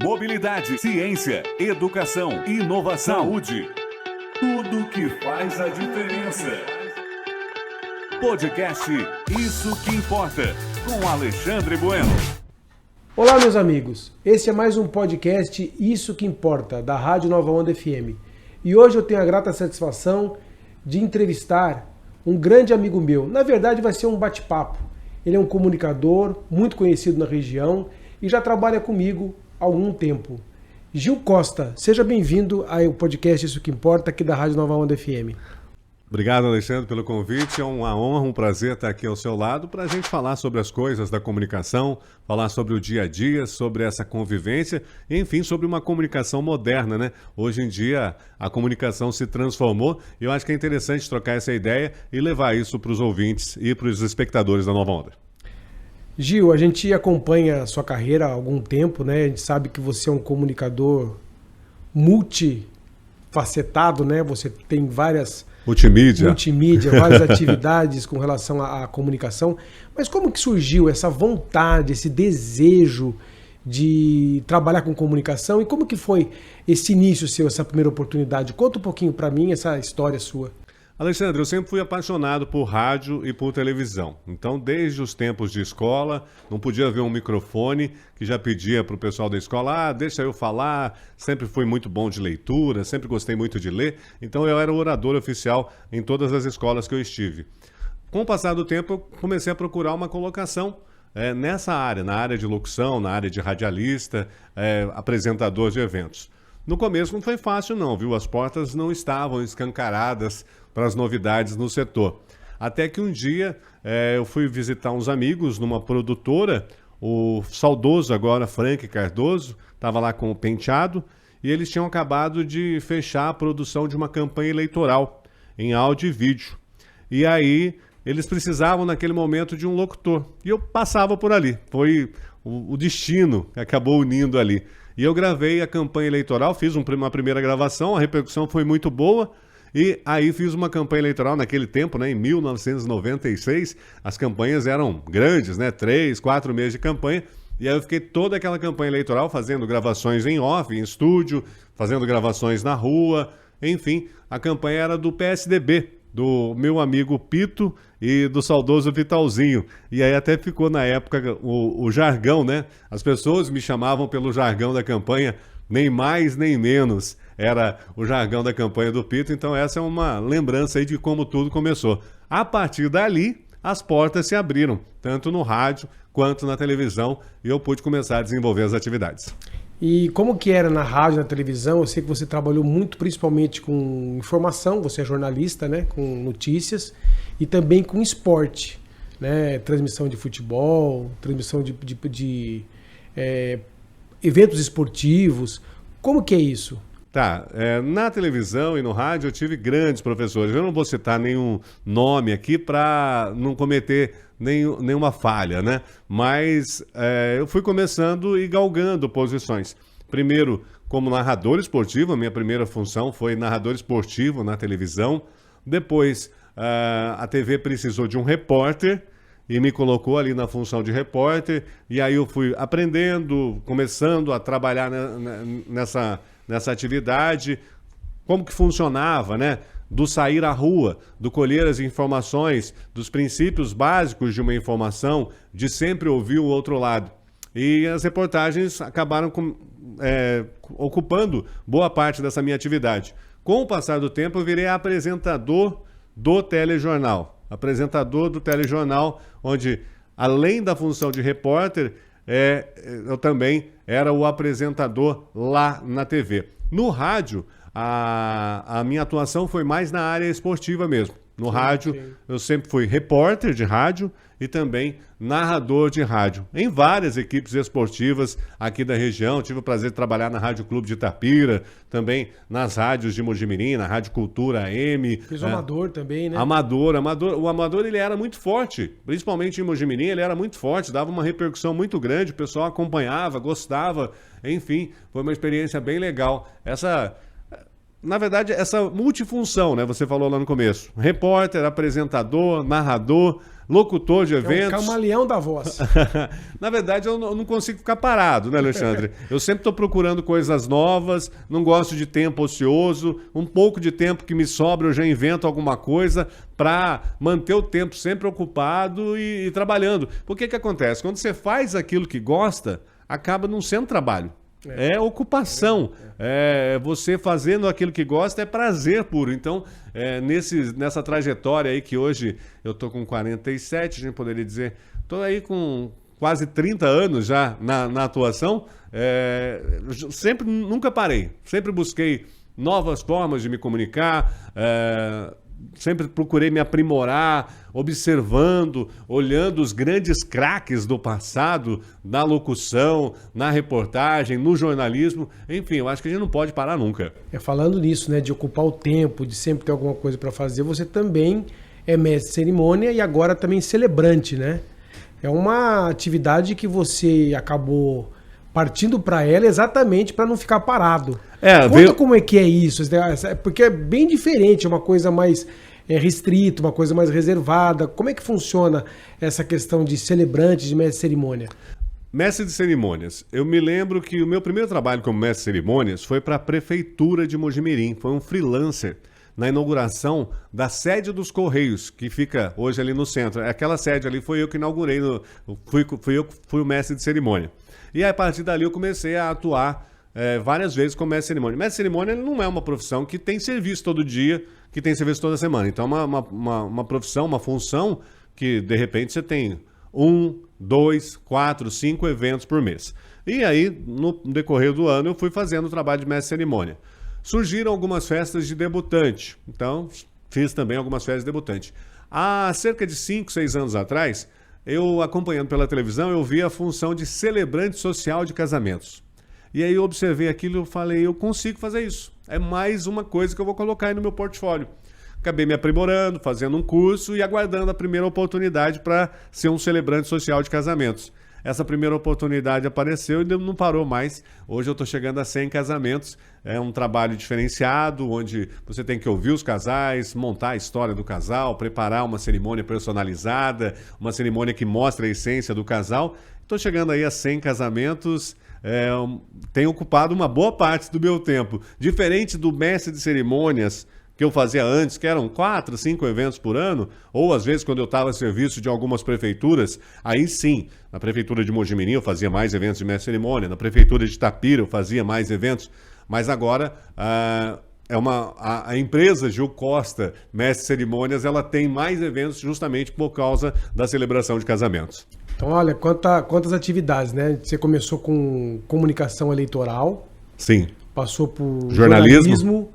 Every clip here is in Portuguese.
mobilidade, ciência, educação, inovação, saúde. Tudo que faz a diferença. Podcast Isso que Importa, com Alexandre Bueno. Olá, meus amigos. Esse é mais um podcast Isso que Importa, da Rádio Nova Onda FM. E hoje eu tenho a grata satisfação de entrevistar um grande amigo meu. Na verdade, vai ser um bate-papo. Ele é um comunicador muito conhecido na região e já trabalha comigo há algum tempo. Gil Costa, seja bem-vindo ao podcast Isso que Importa, aqui da Rádio Nova Onda FM. Obrigado, Alexandre, pelo convite. É uma honra, um prazer estar aqui ao seu lado para a gente falar sobre as coisas da comunicação, falar sobre o dia a dia, sobre essa convivência, e, enfim, sobre uma comunicação moderna, né? Hoje em dia a comunicação se transformou e eu acho que é interessante trocar essa ideia e levar isso para os ouvintes e para os espectadores da Nova Onda. Gil, a gente acompanha a sua carreira há algum tempo, né? A gente sabe que você é um comunicador multifacetado, né? Você tem várias... Multimídia, várias atividades com relação à comunicação. Mas como que surgiu essa vontade, esse desejo de trabalhar com comunicação? E como que foi esse início seu, essa primeira oportunidade? Conta um pouquinho para mim essa história sua. Alexandre, eu sempre fui apaixonado por rádio e por televisão. Então, desde os tempos de escola, não podia ver um microfone que já pedia para o pessoal da escola, deixa eu falar. Sempre fui muito bom de leitura, sempre gostei muito de ler. Então, eu era o orador oficial em todas as escolas que eu estive. Com o passar do tempo, eu comecei a procurar uma colocação nessa área, na área de locução, na área de radialista, apresentador de eventos. No começo não foi fácil não, viu? As portas não estavam escancaradas para as novidades no setor. Até que um dia eu fui visitar uns amigos numa produtora, o saudoso agora Frank Cardoso, estava lá com o Penteado, e eles tinham acabado de fechar a produção de uma campanha eleitoral em áudio e vídeo. E aí eles precisavam naquele momento de um locutor. E eu passava por ali, foi o destino que acabou unindo ali. E eu gravei a campanha eleitoral, fiz uma primeira gravação, a repercussão foi muito boa, e aí fiz uma campanha eleitoral naquele tempo, né, em 1996, as campanhas eram grandes, né, 3, 4 meses de campanha, e aí eu fiquei toda aquela campanha eleitoral fazendo gravações em off, em estúdio, fazendo gravações na rua, enfim, a campanha era do PSDB, do meu amigo Pito e do saudoso Vitalzinho. E aí até ficou na época o jargão, né? As pessoas me chamavam pelo jargão da campanha, nem mais nem menos. Era o jargão da campanha do Pito, então essa é uma lembrança aí de como tudo começou. A partir dali, as portas se abriram, tanto no rádio quanto na televisão, e eu pude começar a desenvolver as atividades. E como que era na rádio, na televisão? Eu sei que você trabalhou muito, principalmente com informação, você é jornalista, né? Com notícias, e também com esporte, né? Transmissão de futebol, transmissão de eventos esportivos. Como que é isso? Tá, na televisão e no rádio eu tive grandes professores. Eu não vou citar nenhum nome aqui para não cometer nenhuma falha, né? Mas eu fui começando e galgando posições. Primeiro, como narrador esportivo, a minha primeira função foi narrador esportivo na televisão. Depois, a TV precisou de um repórter e me colocou ali na função de repórter. E aí eu fui aprendendo, começando a trabalhar nessa atividade, como que funcionava, né? Do sair à rua, do colher as informações, dos princípios básicos de uma informação, de sempre ouvir o outro lado. E as reportagens acabaram ocupando boa parte dessa minha atividade. Com o passar do tempo, eu virei apresentador do telejornal. Apresentador do telejornal, onde, além da função de repórter, eu também era o apresentador lá na TV. No rádio, a minha atuação foi mais na área esportiva mesmo. No rádio, eu sempre fui repórter de rádio e também narrador de rádio. Em várias equipes esportivas aqui da região, tive o prazer de trabalhar na Rádio Clube de Itapira, também nas rádios de Mojimirim, na Rádio Cultura AM. Fiz o Amador também, né? Amador. O Amador, ele era muito forte, principalmente em Mojimirim, ele era muito forte, dava uma repercussão muito grande, o pessoal acompanhava, gostava, enfim, foi uma experiência bem legal. na verdade, essa multifunção, né? Você falou lá no começo. Repórter, apresentador, narrador, locutor de eventos. É um camaleão da voz. Na verdade, eu não consigo ficar parado, né, Alexandre? Eu sempre estou procurando coisas novas, não gosto de tempo ocioso, um pouco de tempo que me sobra eu já invento alguma coisa para manter o tempo sempre ocupado e trabalhando. Porque que acontece? Quando você faz aquilo que gosta, acaba não sendo trabalho. É ocupação. Você fazendo aquilo que gosta é prazer puro. Então, nessa trajetória aí que hoje eu tô com 47, a gente poderia dizer, tô aí com quase 30 anos já na atuação, sempre, nunca parei. Sempre busquei novas formas de me comunicar, sempre procurei me aprimorar, observando, olhando os grandes craques do passado, na locução, na reportagem, no jornalismo. Enfim, eu acho que a gente não pode parar nunca. Falando nisso, né, de ocupar o tempo, de sempre ter alguma coisa para fazer, você também é mestre de cerimônia e agora também celebrante, né? É uma atividade que você acabou partindo para ela exatamente para não ficar parado. Conta como é que é isso, porque é bem diferente, é uma coisa mais restrita, uma coisa mais reservada. Como é que funciona essa questão de celebrante, de mestre de cerimônia? Mestre de cerimônias. Eu me lembro que o meu primeiro trabalho como mestre de cerimônias foi para a Prefeitura de Mojimirim. Foi um freelancer na inauguração da sede dos Correios, que fica hoje ali no centro. Aquela sede ali foi eu que inaugurei, fui o mestre de cerimônia. E aí, a partir dali eu comecei a atuar várias vezes como mestre de cerimônia. Mestre de cerimônia ele não é uma profissão que tem serviço todo dia, que tem serviço toda semana. Então é uma profissão, uma função que de repente você tem 1, 2, 4, 5 eventos por mês. E aí, no decorrer do ano, eu fui fazendo o trabalho de mestre de cerimônia. Surgiram algumas festas de debutante. Então, fiz também algumas festas de debutante. Há cerca de 5, 6 anos atrás, eu, acompanhando pela televisão, eu vi a função de celebrante social de casamentos. E aí eu observei aquilo e falei, eu consigo fazer isso. É mais uma coisa que eu vou colocar aí no meu portfólio. Acabei me aprimorando, fazendo um curso e aguardando a primeira oportunidade para ser um celebrante social de casamentos. Essa primeira oportunidade apareceu e não parou mais. Hoje eu estou chegando a 100 casamentos. É um trabalho diferenciado, onde você tem que ouvir os casais, montar a história do casal, preparar uma cerimônia personalizada, uma cerimônia que mostra a essência do casal. Estou chegando aí a 100 casamentos. Tem ocupado uma boa parte do meu tempo. Diferente do mestre de cerimônias que eu fazia antes, que eram 4, 5 eventos por ano, ou às vezes quando eu estava a serviço de algumas prefeituras, aí sim, na prefeitura de Mojimirim eu fazia mais eventos de mestre de cerimônia, na prefeitura de Itapira eu fazia mais eventos, mas agora a empresa Gil Costa Mestre de Cerimônias, ela tem mais eventos justamente por causa da celebração de casamentos. Então, olha, quantas atividades, né? Você começou com comunicação eleitoral. Sim. Passou por jornalismo,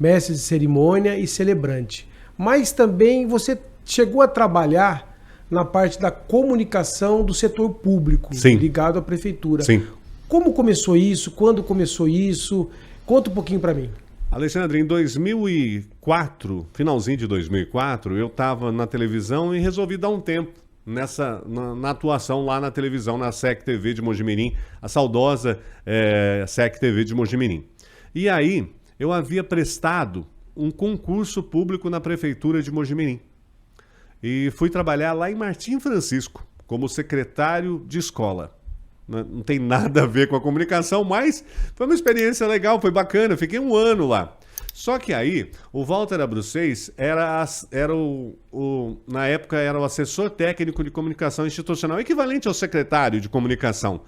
mestre de cerimônia e celebrante. Mas também você chegou a trabalhar na parte da comunicação do setor público, sim, ligado à prefeitura. Sim. Como começou isso? Quando começou isso? Conta um pouquinho para mim. Alexandre, em 2004, finalzinho de 2004, eu estava na televisão e resolvi dar um tempo na atuação lá na televisão, na SEC TV de Mojimirim, a saudosa SEC TV de Mojimirim. E aí, eu havia prestado um concurso público na prefeitura de Mojimirim. E fui trabalhar lá em Martim Francisco, como secretário de escola. Não tem nada a ver com a comunicação, mas foi uma experiência legal, foi bacana, fiquei um ano lá. Só que aí, o Walter Abruçês na época era o assessor técnico de comunicação institucional, equivalente ao secretário de comunicação.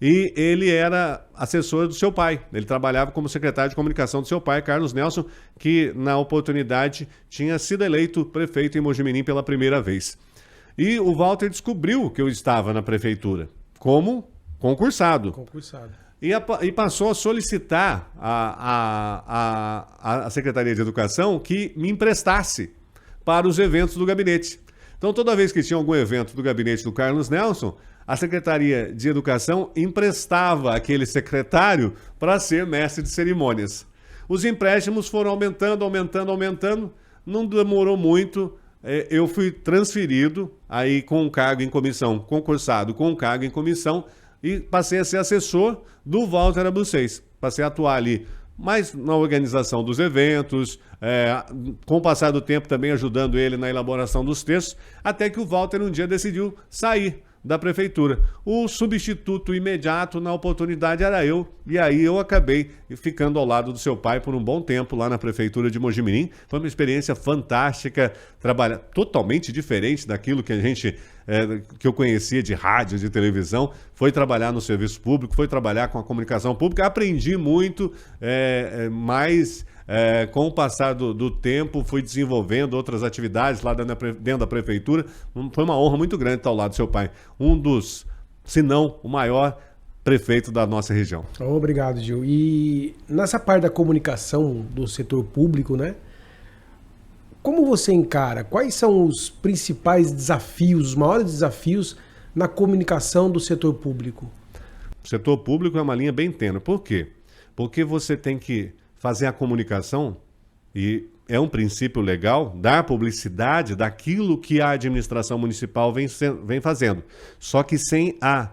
E ele era assessor do seu pai, ele trabalhava como secretário de comunicação do seu pai, Carlos Nelson, que na oportunidade tinha sido eleito prefeito em Mojimirim pela primeira vez. E o Walter descobriu que eu estava na prefeitura como concursado. E passou a solicitar a Secretaria de Educação que me emprestasse para os eventos do gabinete. Então, toda vez que tinha algum evento do gabinete do Carlos Nelson, a Secretaria de Educação emprestava aquele secretário para ser mestre de cerimônias. Os empréstimos foram aumentando. Não demorou muito, eu fui transferido aí com um cargo em comissão, concursado com um cargo em comissão, e passei a ser assessor do Walter Abruçês. Passei a atuar ali mas na organização dos eventos, com o passar do tempo também ajudando ele na elaboração dos textos, até que o Walter um dia decidiu sair da prefeitura. O substituto imediato na oportunidade era eu, e aí eu acabei ficando ao lado do seu pai por um bom tempo lá na prefeitura de Mojimirim. Foi uma experiência fantástica, trabalhar totalmente diferente daquilo que que eu conhecia de rádio, de televisão. Foi trabalhar no serviço público, foi trabalhar com a comunicação pública, aprendi muito, mas com o passar do tempo fui desenvolvendo outras atividades lá dentro da prefeitura. Foi uma honra muito grande estar ao lado do seu pai, um dos, se não o maior prefeito da nossa região. Obrigado, Gil. E nessa parte da comunicação do setor público, né? Como você encara? Quais são os principais desafios, os maiores desafios na comunicação do setor público? O setor público é uma linha bem tênue. Por quê? Porque você tem que fazer a comunicação, e é um princípio legal, dar publicidade daquilo que a administração municipal vem fazendo. Só que sem a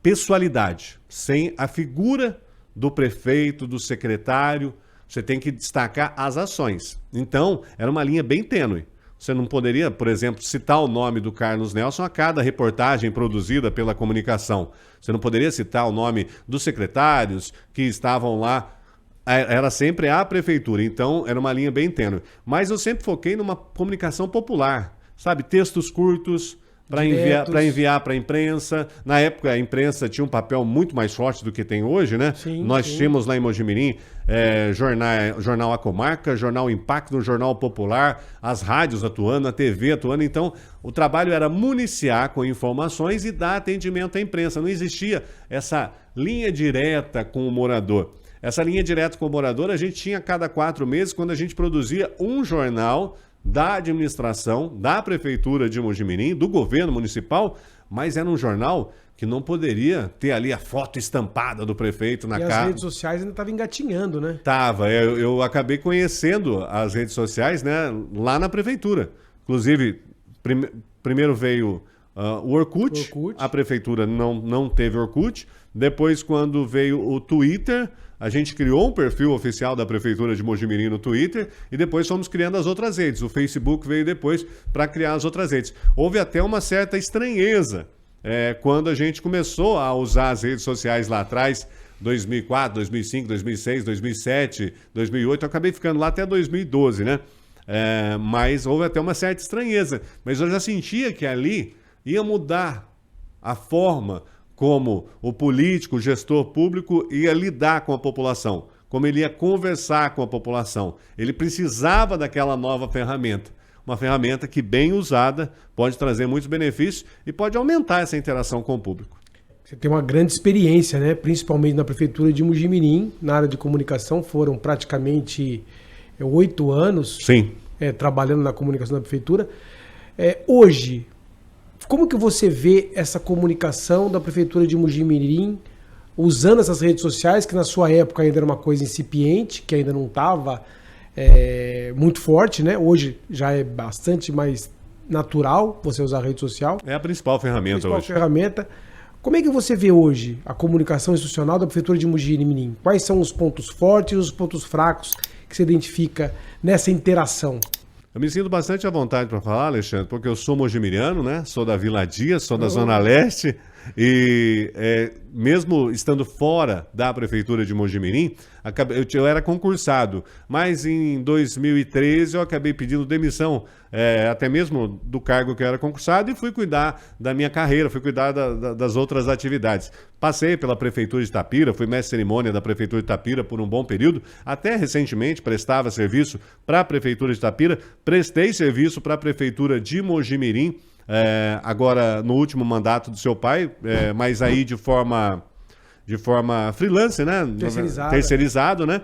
pessoalidade, sem a figura do prefeito, do secretário, você tem que destacar as ações. Então, era uma linha bem tênue. Você não poderia, por exemplo, citar o nome do Carlos Nelson a cada reportagem produzida pela comunicação. Você não poderia citar o nome dos secretários que estavam lá. Era sempre a prefeitura, então era uma linha bem tênue. Mas eu sempre foquei numa comunicação popular, sabe? Textos curtos para enviar para a imprensa. Na época, a imprensa tinha um papel muito mais forte do que tem hoje, né? Sim, Nós sim. tínhamos lá em Mojimirim jornal A Comarca, jornal Impacto, jornal Popular, as rádios atuando, a TV atuando. Então, o trabalho era municiar com informações e dar atendimento à imprensa. Não existia essa linha direta com o morador. Essa linha direta com o morador a gente tinha a cada 4 meses, quando a gente produzia um jornal da administração, da prefeitura de Mojimirim, do governo municipal, mas era um jornal que não poderia ter ali a foto estampada do prefeito na E cara. as redes sociais ainda estavam engatinhando, né? Eu acabei conhecendo as redes sociais, né, lá na prefeitura. Inclusive, primeiro veio o Orkut, a prefeitura não teve Orkut. Depois, quando veio o Twitter, a gente criou um perfil oficial da Prefeitura de Mojimirim no Twitter e depois fomos criando as outras redes. O Facebook veio depois para criar as outras redes. Houve até uma certa estranheza quando a gente começou a usar as redes sociais lá atrás, 2004, 2005, 2006, 2007, 2008. Eu acabei ficando lá até 2012, né? Mas houve até uma certa estranheza. Mas eu já sentia que ali ia mudar a forma como o político, o gestor público ia lidar com a população, como ele ia conversar com a população. Ele precisava daquela nova ferramenta. Uma ferramenta que, bem usada, pode trazer muitos benefícios e pode aumentar essa interação com o público. Você tem uma grande experiência, né? Principalmente na prefeitura de Mojimirim, na área de comunicação. Foram praticamente 8 anos Sim. Trabalhando na comunicação da prefeitura. Hoje, como que você vê essa comunicação da prefeitura de Mojimirim usando essas redes sociais, que na sua época ainda era uma coisa incipiente, que ainda não estava muito forte, né? Hoje já é bastante mais natural você usar a rede social. É a principal ferramenta hoje. Ferramenta. Como é que você vê hoje a comunicação institucional da prefeitura de Mojimirim? Quais são os pontos fortes e os pontos fracos que você identifica nessa interação? Eu me sinto bastante à vontade para falar, Alexandre, porque eu sou mojimiriano, né? Sou da Vila Dias, sou da Zona Leste e mesmo estando fora da prefeitura de Mojimirim, eu era concursado, mas em 2013 eu acabei pedindo demissão, até mesmo do cargo que eu era concursado, e fui cuidar da minha carreira, fui cuidar das outras atividades. Passei pela prefeitura de Itapira, fui mestre de cerimônia da prefeitura de Itapira por um bom período, até recentemente prestava serviço para a prefeitura de Itapira, prestei serviço para a prefeitura de Mojimirim, agora no último mandato do seu pai, mas aí de forma freelance, né? Terceirizado, né?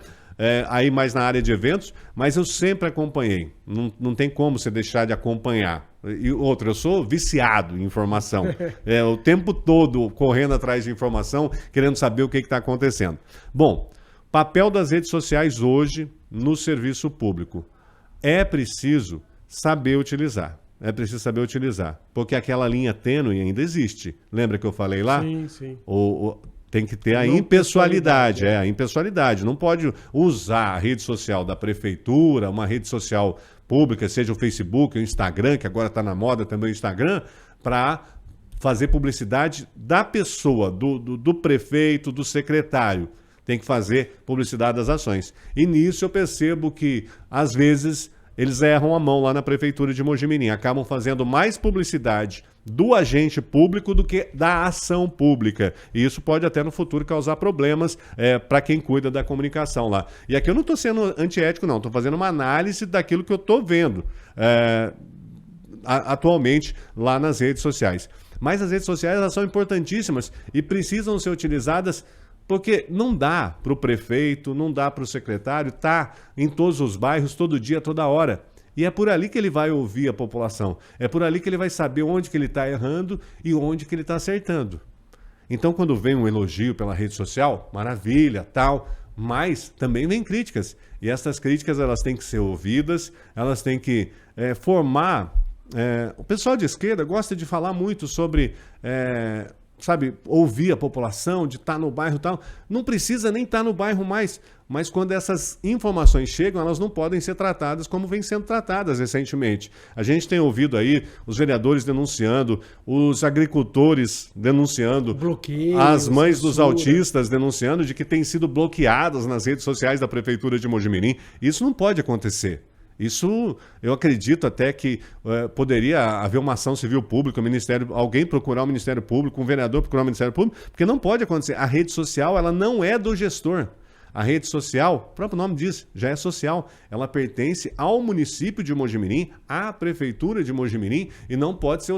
Aí mais na área de eventos, mas eu sempre acompanhei. Não tem como você deixar de acompanhar. E outra, eu sou viciado em informação. O tempo todo correndo atrás de informação, querendo saber o que está acontecendo. Bom, papel das redes sociais hoje no serviço público. É preciso saber utilizar. Porque aquela linha tênue ainda existe. Lembra que eu falei lá? Sim, sim. Tem que ter a Não impessoalidade, pessoalidade, a impessoalidade. Não pode usar a rede social da prefeitura, uma rede social pública, seja o Facebook, o Instagram, que agora está na moda também o Instagram, para fazer publicidade da pessoa, do prefeito, do secretário. Tem que fazer publicidade das ações. E nisso eu percebo que, às vezes, eles erram a mão lá na prefeitura de Mojimirim. Acabam fazendo mais publicidade do agente público do que da ação pública. E isso pode até no futuro causar problemas para quem cuida da comunicação lá. E aqui eu não estou sendo antiético, não. Estou fazendo uma análise daquilo que eu estou vendo atualmente lá nas redes sociais. Mas as redes sociais, elas são importantíssimas e precisam ser utilizadas, porque não dá para o prefeito, não dá para o secretário estar em todos os bairros, todo dia, toda hora. E é por ali que ele vai ouvir a população. É por ali que ele vai saber onde que ele está errando e onde que ele está acertando. Então, quando vem um elogio pela rede social, maravilha, tal, mas também vem críticas. E essas críticas, elas têm que ser ouvidas, elas têm que formar... o pessoal de esquerda gosta de falar muito sobre... sabe, ouvir a população, de estar no bairro e tal. Não precisa nem estar no bairro mais, mas quando essas informações chegam, elas não podem ser tratadas como vêm sendo tratadas recentemente. A gente tem ouvido aí os vereadores denunciando, os agricultores denunciando, bloqueio, as mães censura. dos autistas denunciando de que têm sido bloqueadas nas redes sociais da Prefeitura de Mojimirim. Isso não pode acontecer. Isso, eu acredito até que poderia haver uma ação civil pública, alguém procurar o Ministério Público, um vereador procurar o Ministério Público, porque não pode acontecer. A rede social, ela não é do gestor. A rede social, o próprio nome diz, já é social. Ela pertence ao município de Mojimirim, à Prefeitura de Mojimirim, e não pode ser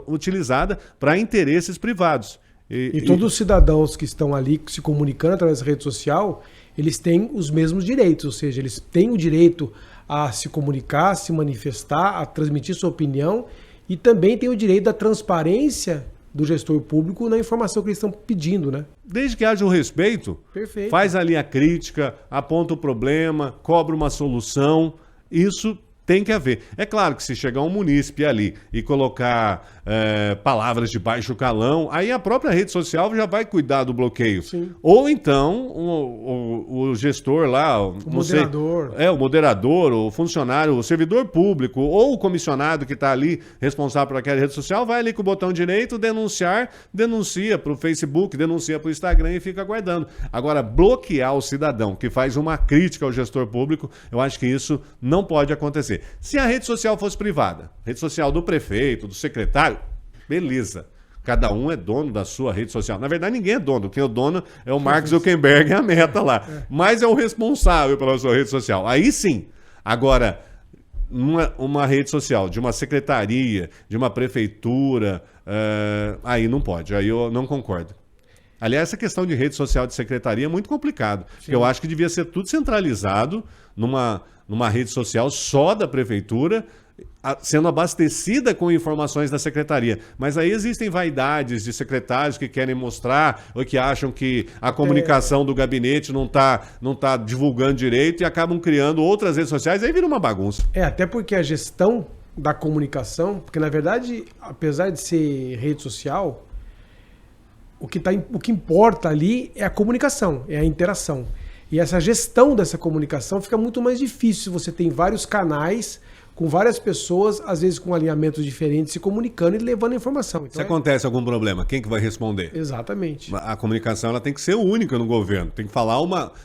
utilizada para interesses privados. E todos os cidadãos que estão ali se comunicando através da rede social, eles têm os mesmos direitos, ou seja, eles têm o direito a se comunicar, a se manifestar, a transmitir sua opinião e também têm o direito da transparência do gestor público na informação que eles estão pedindo, né? Desde que haja o respeito, Perfeito. Faz ali a crítica, aponta o problema, cobra uma solução, isso tem que haver. É claro que se chegar um munícipe ali e colocar palavras de baixo calão, aí a própria rede social já vai cuidar do bloqueio. Sim. Ou então o gestor lá, O moderador. o moderador, o funcionário, o servidor público ou o comissionado que está ali responsável por aquela rede social, vai ali com o botão direito, denunciar, denuncia para o Facebook, denuncia para o Instagram e fica aguardando. Agora, bloquear o cidadão que faz uma crítica ao gestor público, eu acho que isso não pode acontecer. Se a rede social fosse privada, rede social do prefeito, do secretário, beleza. Cada um é dono da sua rede social. Na verdade, ninguém é dono. Quem é o dono é o Mark Zuckerberg e a Meta lá. Mas é o responsável pela sua rede social. Aí sim. Agora, uma rede social de uma secretaria, de uma prefeitura, aí não pode. Aí eu não concordo. Aliás, essa questão de rede social de secretaria é muito complicado. Porque eu acho que devia ser tudo centralizado numa rede social só da prefeitura, sendo abastecida com informações da secretaria. Mas aí existem vaidades de secretários que querem mostrar ou que acham que a comunicação do gabinete não tá divulgando direito e acabam criando outras redes sociais, aí vira uma bagunça. Até porque a gestão da comunicação, porque na verdade, apesar de ser rede social, o que importa ali é a comunicação, é a interação. E essa gestão dessa comunicação fica muito mais difícil se você tem vários canais com várias pessoas, às vezes com alinhamentos diferentes, se comunicando e levando informação. Então, se acontece algum problema, quem que vai responder? Exatamente. A comunicação ela tem que ser única no governo, tem que falar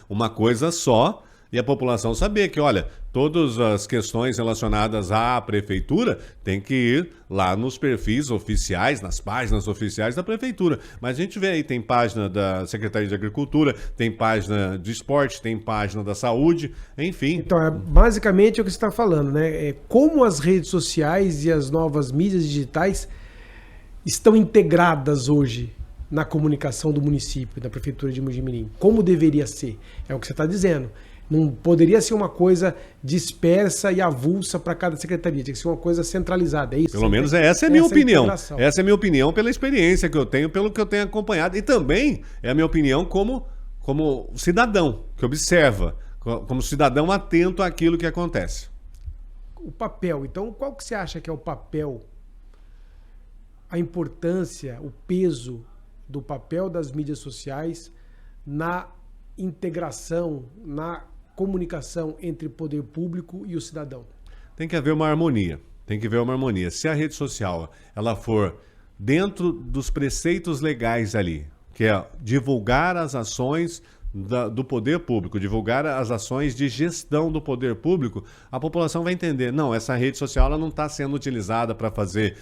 uma coisa só e a população saber que, olha, todas as questões relacionadas à prefeitura tem que ir lá nos perfis oficiais, nas páginas oficiais da prefeitura. Mas a gente vê aí, tem página da Secretaria de Agricultura, tem página de esporte, tem página da saúde, enfim. Então, basicamente é o que você está falando, né? Como as redes sociais e as novas mídias digitais estão integradas hoje na comunicação do município, da prefeitura de Mojimirim. Como deveria ser? É o que você está dizendo. Não poderia ser uma coisa dispersa e avulsa para cada secretaria. Tinha que ser uma coisa centralizada. É isso? Pelo menos essa é a minha opinião. Integração. Essa é a minha opinião pela experiência que eu tenho, pelo que eu tenho acompanhado. E também é a minha opinião como cidadão, que observa, como cidadão atento àquilo que acontece. O papel. Então, qual que você acha que é o papel, a importância, o peso do papel das mídias sociais na integração, na comunicação entre o poder público e o cidadão? Tem que haver uma harmonia. Tem que haver uma harmonia. Se a rede social ela for dentro dos preceitos legais ali, que é divulgar as ações do poder público, divulgar as ações de gestão do poder público, a população vai entender, não, essa rede social ela não está sendo utilizada para fazer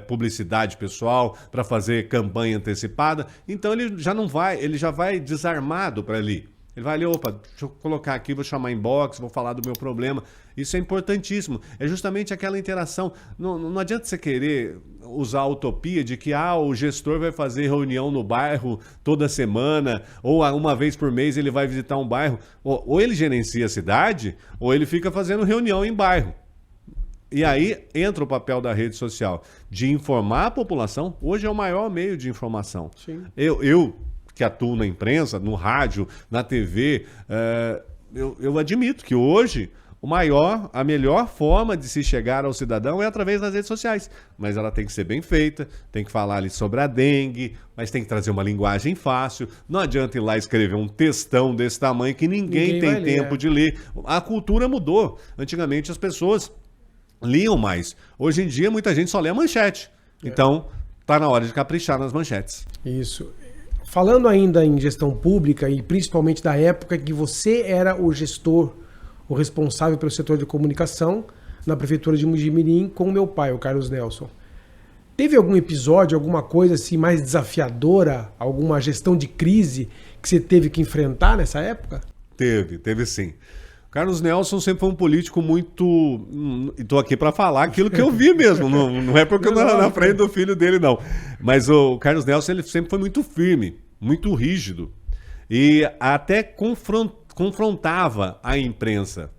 publicidade pessoal, para fazer campanha antecipada, então ele já não vai, ele já vai desarmado para ali. Ele vai ali, opa, deixa eu colocar aqui, vou chamar inbox, vou falar do meu problema. Isso é importantíssimo. É justamente aquela interação. Não adianta você querer usar a utopia de que o gestor vai fazer reunião no bairro toda semana, ou uma vez por mês ele vai visitar um bairro. Ou ele gerencia a cidade, ou ele fica fazendo reunião em bairro. E aí entra o papel da rede social de informar a população. Hoje é o maior meio de informação. Sim. Eu que atuo na imprensa, no rádio, na TV, eu admito que hoje a melhor forma de se chegar ao cidadão é através das redes sociais. Mas ela tem que ser bem feita, tem que falar ali sobre a dengue, mas tem que trazer uma linguagem fácil. Não adianta ir lá escrever um textão desse tamanho que ninguém tem tempo de ler. A cultura mudou. Antigamente as pessoas liam mais. Hoje em dia muita gente só lê a manchete. Então, tá na hora de caprichar nas manchetes. Isso. Falando ainda em gestão pública e principalmente da época que você era o gestor, o responsável pelo setor de comunicação na prefeitura de Mojimirim com o meu pai, o Carlos Nelson. Teve algum episódio, alguma coisa assim mais desafiadora, alguma gestão de crise que você teve que enfrentar nessa época? Teve sim. Carlos Nelson sempre foi um político muito... Estou aqui para falar aquilo que eu vi mesmo, não é porque eu não era na frente do filho dele, não. Mas o Carlos Nelson ele sempre foi muito firme, muito rígido. E até confrontava a imprensa.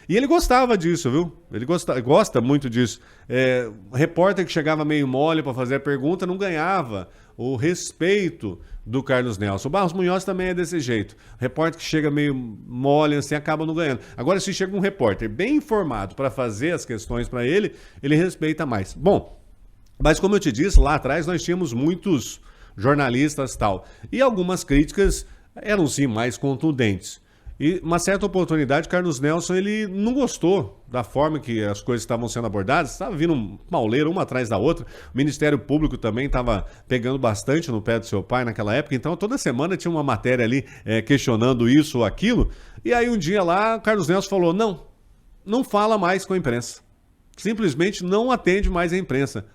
E ele gostava disso, viu? Ele gosta muito disso. Repórter que chegava meio mole para fazer a pergunta não ganhava o respeito do Carlos Nelson. O Barros Munhoz também é desse jeito. Repórter que chega meio mole assim acaba não ganhando. Agora, se chega um repórter bem informado para fazer as questões para ele, ele respeita mais. Bom, mas como eu te disse, lá atrás nós tínhamos muitos jornalistas e tal. E algumas críticas eram sim mais contundentes. E uma certa oportunidade, Carlos Nelson ele não gostou da forma que as coisas estavam sendo abordadas, estava vindo um pauleiro uma atrás da outra, o Ministério Público também estava pegando bastante no pé do seu pai naquela época, então toda semana tinha uma matéria ali questionando isso ou aquilo, e aí um dia lá, Carlos Nelson falou, não fala mais com a imprensa, simplesmente não atende mais a imprensa.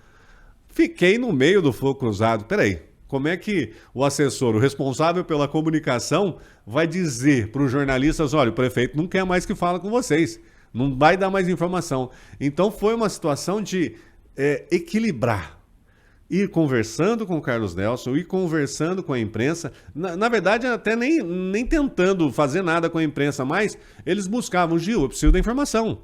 Fiquei no meio do fogo cruzado, peraí. Como é que o assessor, o responsável pela comunicação, vai dizer para os jornalistas, olha, o prefeito não quer mais que fale com vocês, não vai dar mais informação. Então foi uma situação de equilibrar, ir conversando com o Carlos Nelson, ir conversando com a imprensa, na verdade até nem tentando fazer nada com a imprensa, mas eles buscavam, Gil, eu preciso da informação.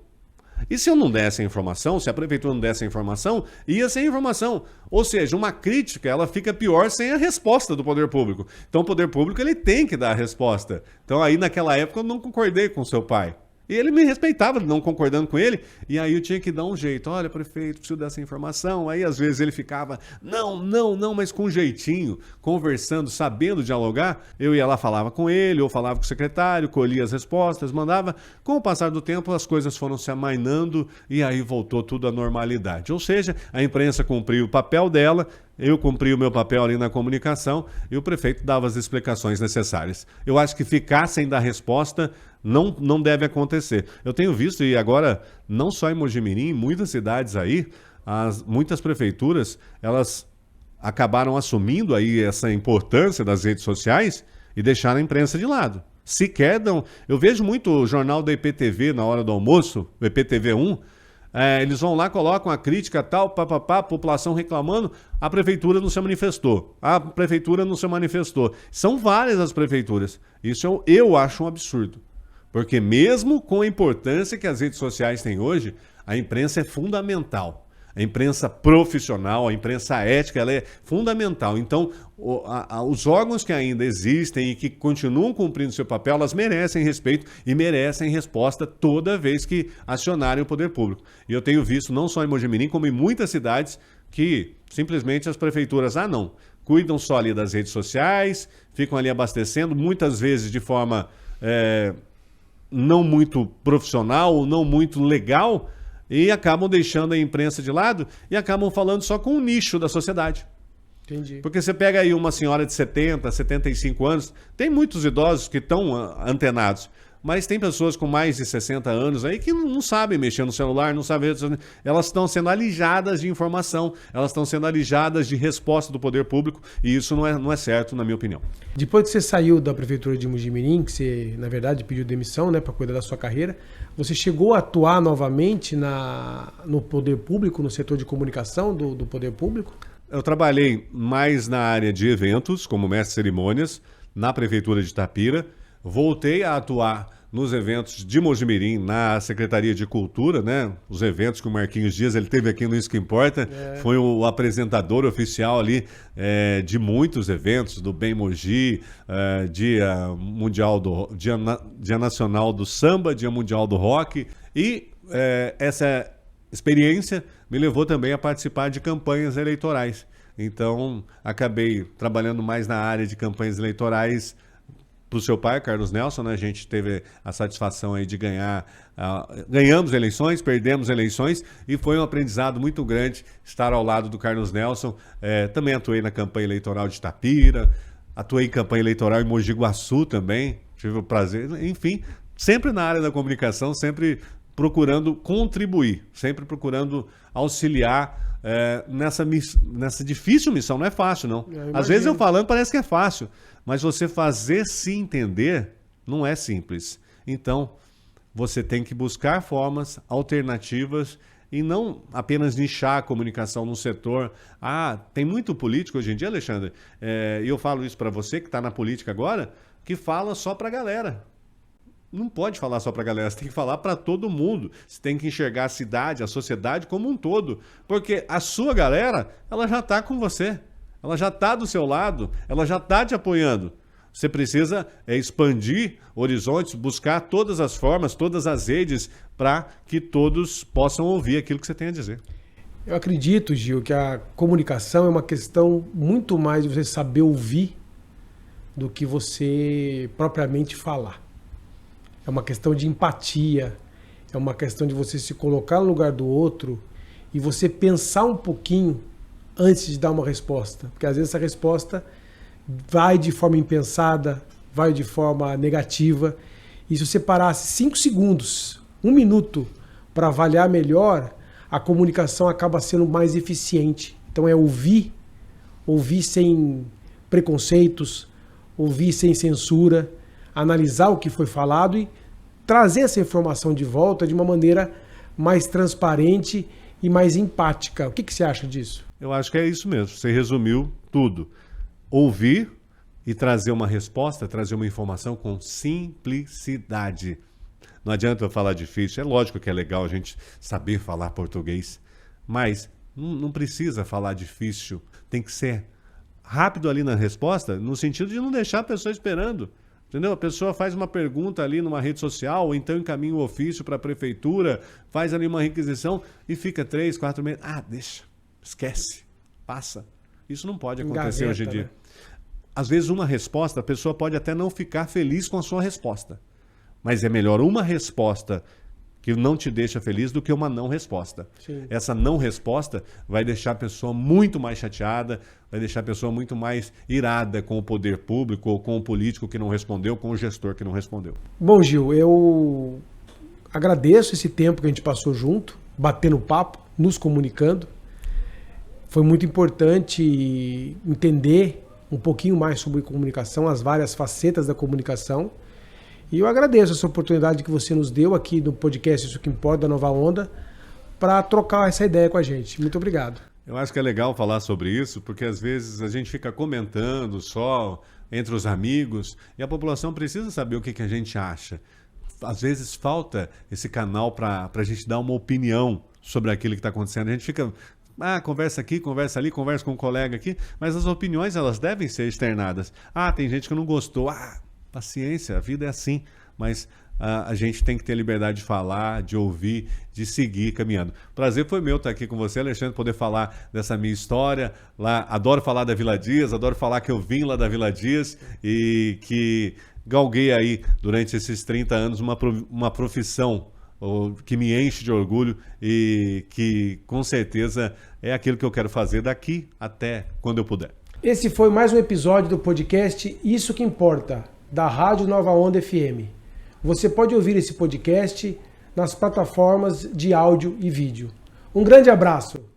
E se eu não desse a informação, se a prefeitura não desse a informação, ia sem informação. Ou seja, uma crítica ela fica pior sem a resposta do poder público. Então o poder público ele tem que dar a resposta. Então aí naquela época eu não concordei com seu pai. E ele me respeitava, não concordando com ele, e aí eu tinha que dar um jeito. Olha, prefeito, preciso dessa informação. Aí às vezes ele ficava, não, mas com jeitinho, conversando, sabendo dialogar. Eu ia lá, falava com ele, ou falava com o secretário, colhia as respostas, mandava. Com o passar do tempo, as coisas foram se amainando e aí voltou tudo à normalidade. Ou seja, a imprensa cumpriu o papel dela, eu cumpri o meu papel ali na comunicação e o prefeito dava as explicações necessárias. Eu acho que ficar sem dar resposta não deve acontecer. Eu tenho visto, e agora, não só em Mojimirim, em muitas cidades aí, muitas prefeituras, elas acabaram assumindo aí essa importância das redes sociais e deixaram a imprensa de lado. Sequer dão... Eu vejo muito o jornal da IPTV na hora do almoço, o IPTV 1, eles vão lá, colocam a crítica tal, a população reclamando, a prefeitura não se manifestou. A prefeitura não se manifestou. São várias as prefeituras. Isso eu acho um absurdo. Porque mesmo com a importância que as redes sociais têm hoje, a imprensa é fundamental. A imprensa profissional, a imprensa ética, ela é fundamental. Então, os órgãos que ainda existem e que continuam cumprindo seu papel, elas merecem respeito e merecem resposta toda vez que acionarem o poder público. E eu tenho visto, não só em Mojimirim, como em muitas cidades, que simplesmente as prefeituras, não, cuidam só ali das redes sociais, ficam ali abastecendo, muitas vezes de forma não muito profissional, não muito legal, e acabam deixando a imprensa de lado e acabam falando só com um nicho da sociedade. Entendi. Porque você pega aí uma senhora de 70, 75 anos, tem muitos idosos que estão antenados, mas tem pessoas com mais de 60 anos aí que não sabem mexer no celular, não sabem. Elas estão sendo alijadas de informação, elas estão sendo alijadas de resposta do poder público, e isso não é certo, na minha opinião. Depois que você saiu da prefeitura de Mojimirim, que você, na verdade, pediu demissão, né, para cuidar da sua carreira, você chegou a atuar novamente no poder público, no setor de comunicação do poder público? Eu trabalhei mais na área de eventos, como mestre de cerimônias, na prefeitura de Itapira. Voltei a atuar nos eventos de Mojimirim, na Secretaria de Cultura, né? Os eventos que o Marquinhos Dias ele teve aqui no Isso Que Importa. Foi o apresentador oficial ali de muitos eventos, do Bem Mogi, Dia Nacional do Samba, Dia Mundial do Rock. E essa experiência me levou também a participar de campanhas eleitorais. Então, acabei trabalhando mais na área de campanhas eleitorais para o seu pai, Carlos Nelson, né? A gente teve a satisfação aí de ganhar, ganhamos eleições, perdemos eleições, e foi um aprendizado muito grande estar ao lado do Carlos Nelson. Também atuei na campanha eleitoral de Itapira, atuei em campanha eleitoral em Mogi Guaçu também, tive o prazer, enfim, sempre na área da comunicação, sempre procurando contribuir, sempre procurando auxiliar nessa difícil missão. Não é fácil, não. Às vezes eu falando parece que é fácil, mas você fazer se entender não é simples. Então, você tem que buscar formas alternativas e não apenas nichar a comunicação num setor. Tem muito político hoje em dia, Alexandre, e eu falo isso para você que está na política agora, que fala só para a galera. Não pode falar só para a galera, você tem que falar para todo mundo. Você tem que enxergar a cidade, a sociedade como um todo. Porque a sua galera, ela já está com você. Ela já está do seu lado, ela já está te apoiando. Você precisa expandir horizontes, buscar todas as formas, todas as redes, para que todos possam ouvir aquilo que você tem a dizer. Eu acredito, Gil, que a comunicação é uma questão muito mais de você saber ouvir do que você propriamente falar. É uma questão de empatia, é uma questão de você se colocar no lugar do outro e você pensar um pouquinho antes de dar uma resposta. Porque às vezes essa resposta vai de forma impensada, vai de forma negativa. E se você parasse 5 segundos, 1 minuto para avaliar melhor, a comunicação acaba sendo mais eficiente. Então é ouvir sem preconceitos, ouvir sem censura, analisar o que foi falado e trazer essa informação de volta de uma maneira mais transparente e mais empática. O que você acha disso? Eu acho que é isso mesmo. Você resumiu tudo. Ouvir e trazer uma resposta, trazer uma informação com simplicidade. Não adianta eu falar difícil. É lógico que é legal a gente saber falar português, mas não precisa falar difícil. Tem que ser rápido ali na resposta, no sentido de não deixar a pessoa esperando. Entendeu? A pessoa faz uma pergunta ali numa rede social, ou então encaminha um ofício para a prefeitura, faz ali uma requisição e fica 3, 4 meses. Deixa, esquece, passa. Isso não pode acontecer hoje em dia. Né? Às vezes uma resposta, a pessoa pode até não ficar feliz com a sua resposta. Mas é melhor uma resposta que não te deixa feliz do que uma não resposta. Sim. Essa não resposta vai deixar a pessoa muito mais chateada, vai deixar a pessoa muito mais irada com o poder público, ou com o político que não respondeu, com o gestor que não respondeu. Bom, Gil, eu agradeço esse tempo que a gente passou junto, batendo papo, nos comunicando. Foi muito importante entender um pouquinho mais sobre comunicação, as várias facetas da comunicação. E eu agradeço essa oportunidade que você nos deu aqui no podcast Isso Que Importa, da Nova Onda, para trocar essa ideia com a gente. Muito obrigado. Eu acho que é legal falar sobre isso, porque às vezes a gente fica comentando só entre os amigos e a população precisa saber o que a gente acha. Às vezes falta esse canal para a gente dar uma opinião sobre aquilo que está acontecendo. A gente fica... conversa aqui, conversa ali, conversa com um colega aqui, mas as opiniões elas devem ser externadas. Tem gente que não gostou. Paciência, a vida é assim, mas a gente tem que ter liberdade de falar, de ouvir, de seguir caminhando. Prazer foi meu estar aqui com você, Alexandre, poder falar dessa minha história. Lá, adoro falar da Vila Dias, adoro falar que eu vim lá da Vila Dias e que galguei aí durante esses 30 anos uma profissão que me enche de orgulho e que com certeza é aquilo que eu quero fazer daqui até quando eu puder. Esse foi mais um episódio do podcast Isso Que Importa, da Rádio Nova Onda FM. Você pode ouvir esse podcast nas plataformas de áudio e vídeo. Um grande abraço!